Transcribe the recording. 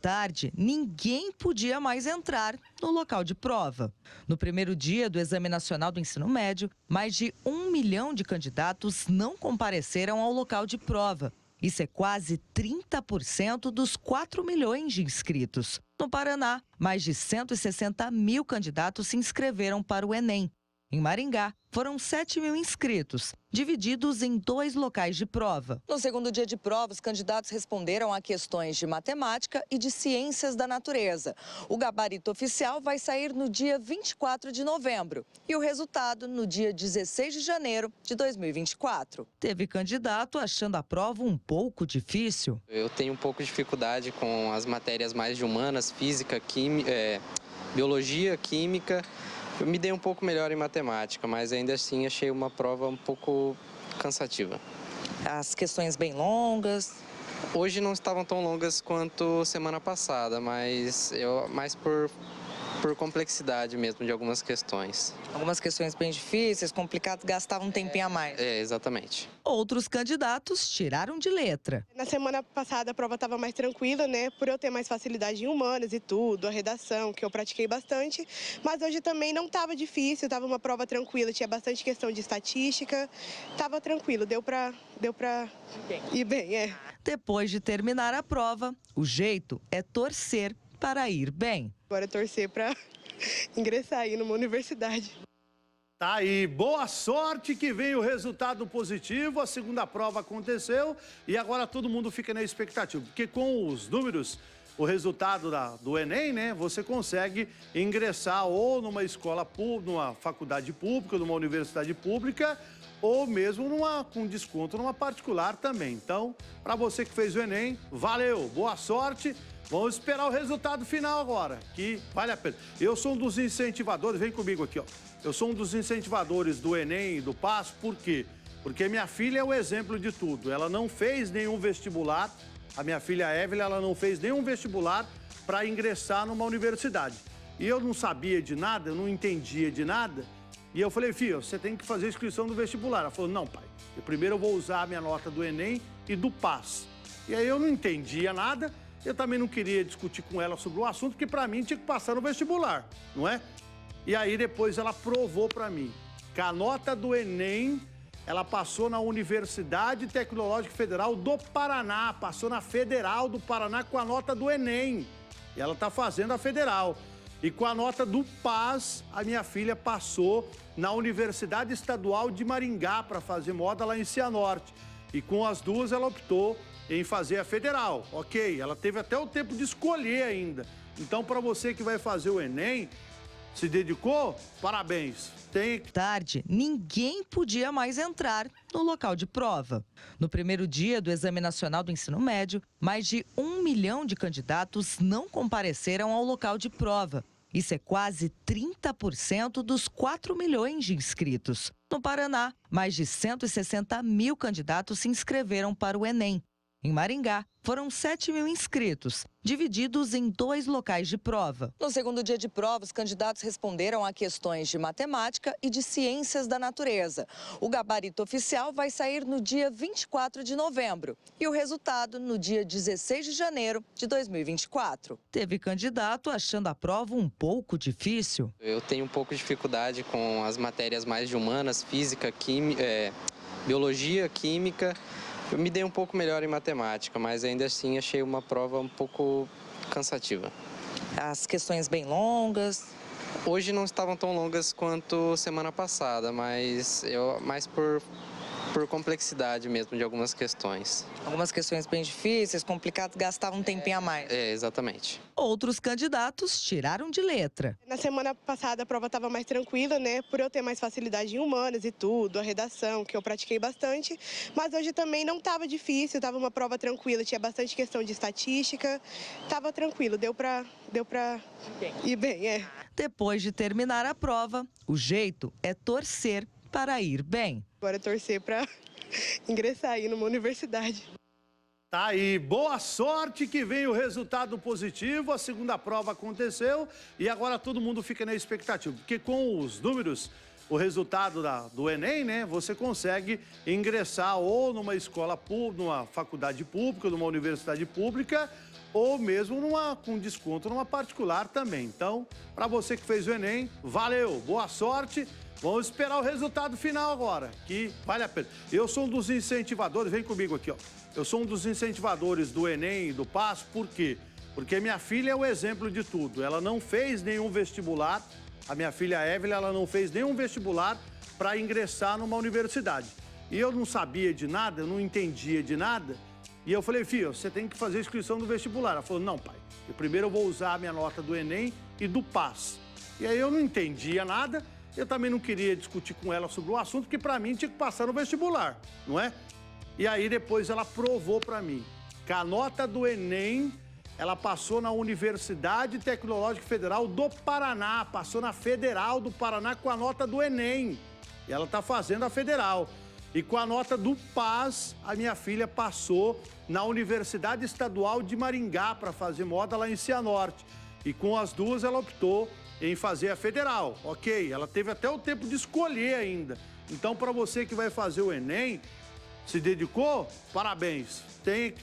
Tarde, ninguém podia mais entrar no local de prova. No primeiro dia do Exame Nacional do Ensino Médio, mais de 1 milhão de candidatos não compareceram ao local de prova. Isso é quase 30% dos 4 milhões de inscritos. No Paraná, mais de 160 mil candidatos se inscreveram para o Enem. Em Maringá, foram 7 mil inscritos, divididos em 2 locais de prova. No segundo dia de prova, os candidatos responderam a questões de matemática e de ciências da natureza. O gabarito oficial vai sair no dia 24 de novembro e o resultado no dia 16 de janeiro de 2024. Teve candidato achando a prova um pouco difícil. Eu tenho um pouco de dificuldade com as matérias mais de humanas, física, biologia, química. Eu me dei um pouco melhor em matemática, mas ainda assim achei uma prova um pouco cansativa. As questões bem longas. Hoje não estavam tão longas quanto semana passada, mas mais por complexidade mesmo de algumas questões. Algumas questões bem difíceis, complicadas, gastavam um tempinho a mais. Exatamente. Outros candidatos tiraram de letra. Na semana passada a prova estava mais tranquila, né? Por eu ter mais facilidade em humanas e tudo, a redação, que eu pratiquei bastante. Mas hoje também não estava difícil, estava uma prova tranquila, tinha bastante questão de estatística. Estava tranquilo, deu para ir bem, Depois de terminar a prova, o jeito é torcer para ir bem. Agora é torcer para ingressar aí numa universidade. Tá aí, boa sorte que vem o resultado positivo, a segunda prova aconteceu e agora todo mundo fica na expectativa, porque com os números, o resultado do Enem, né, você consegue ingressar ou numa escola pública, numa faculdade pública, numa universidade pública, ou mesmo com desconto numa particular também. Então, para você que fez o Enem, valeu, boa sorte. Vamos esperar o resultado final agora, que vale a pena. Eu sou um dos incentivadores, vem comigo aqui, ó. Eu sou um dos incentivadores do Enem e do PAS, por quê? Porque minha filha é o exemplo de tudo. Ela não fez nenhum vestibular, a minha filha Evelyn, ela não fez nenhum vestibular para ingressar numa universidade. E eu não sabia de nada, eu não entendia de nada. E eu falei, filha, você tem que fazer inscrição no vestibular. Ela falou, não, pai, primeiro eu vou usar a minha nota do Enem e do PAS. E aí eu não entendia nada. Eu também não queria discutir com ela sobre o assunto, porque para mim tinha que passar no vestibular, não é? E aí depois ela provou para mim que a nota do Enem, ela passou na Universidade Tecnológica Federal do Paraná, passou na Federal do Paraná com a nota do Enem. E ela está fazendo a Federal. E com a nota do PAS, a minha filha passou na Universidade Estadual de Maringá para fazer moda lá em Cianorte. E com as duas ela optou em fazer a federal, ok? Ela teve até o tempo de escolher ainda. Então, para você que vai fazer o Enem, se dedicou, parabéns. Tarde, ninguém podia mais entrar no local de prova. No primeiro dia do Exame Nacional do Ensino Médio, mais de 1 milhão de candidatos não compareceram ao local de prova. Isso é quase 30% dos 4 milhões de inscritos. No Paraná, mais de 160 mil candidatos se inscreveram para o Enem. Em Maringá, foram 7 mil inscritos, divididos em 2 locais de prova. No segundo dia de prova, os candidatos responderam a questões de matemática e de ciências da natureza. O gabarito oficial vai sair no dia 24 de novembro e o resultado no dia 16 de janeiro de 2024. Teve candidato achando a prova um pouco difícil. Eu tenho um pouco de dificuldade com as matérias mais de humanas, física, biologia, química. Eu me dei um pouco melhor em matemática, mas ainda assim achei uma prova um pouco cansativa. As questões bem longas. Hoje não estavam tão longas quanto semana passada, mas mais por complexidade mesmo de algumas questões. Algumas questões bem difíceis, complicadas, gastavam um tempinho a mais. Exatamente. Outros candidatos tiraram de letra. Na semana passada a prova estava mais tranquila, né? Por eu ter mais facilidade em humanas e tudo, a redação, que eu pratiquei bastante. Mas hoje também não estava difícil, estava uma prova tranquila, tinha bastante questão de estatística. Estava tranquilo, deu para ir bem, Depois de terminar a prova, o jeito é torcer para ir bem. Agora é torcer para ingressar aí numa universidade. Tá aí, boa sorte que vem o resultado positivo, a segunda prova aconteceu e agora todo mundo fica na expectativa, porque com os números, o resultado do Enem, né, você consegue ingressar ou numa escola pública, numa faculdade pública, numa universidade pública, ou mesmo com desconto numa particular também. Então, para você que fez o Enem, valeu, boa sorte. Vamos esperar o resultado final agora, que vale a pena. Eu sou um dos incentivadores, vem comigo aqui, ó. Eu sou um dos incentivadores do Enem e do PAS, por quê? Porque minha filha é o exemplo de tudo. Ela não fez nenhum vestibular, a minha filha Evelyn, ela não fez nenhum vestibular para ingressar numa universidade. E eu não sabia de nada, eu não entendia de nada. E eu falei, filho, você tem que fazer a inscrição do vestibular. Ela falou, não, pai, primeiro eu vou usar a minha nota do Enem e do PAS. E aí eu não entendia nada, eu também não queria discutir com ela sobre o assunto, porque para mim tinha que passar no vestibular, não é? E aí depois ela provou para mim que a nota do Enem, ela passou na Universidade Tecnológica Federal do Paraná, passou na Federal do Paraná com a nota do Enem. E ela está fazendo a Federal. E com a nota do PAS, a minha filha passou na Universidade Estadual de Maringá para fazer moda lá em Cianorte. E com as duas ela optou em fazer a Federal, ok? Ela teve até o tempo de escolher ainda. Então, para você que vai fazer o Enem, se dedicou, parabéns. Tem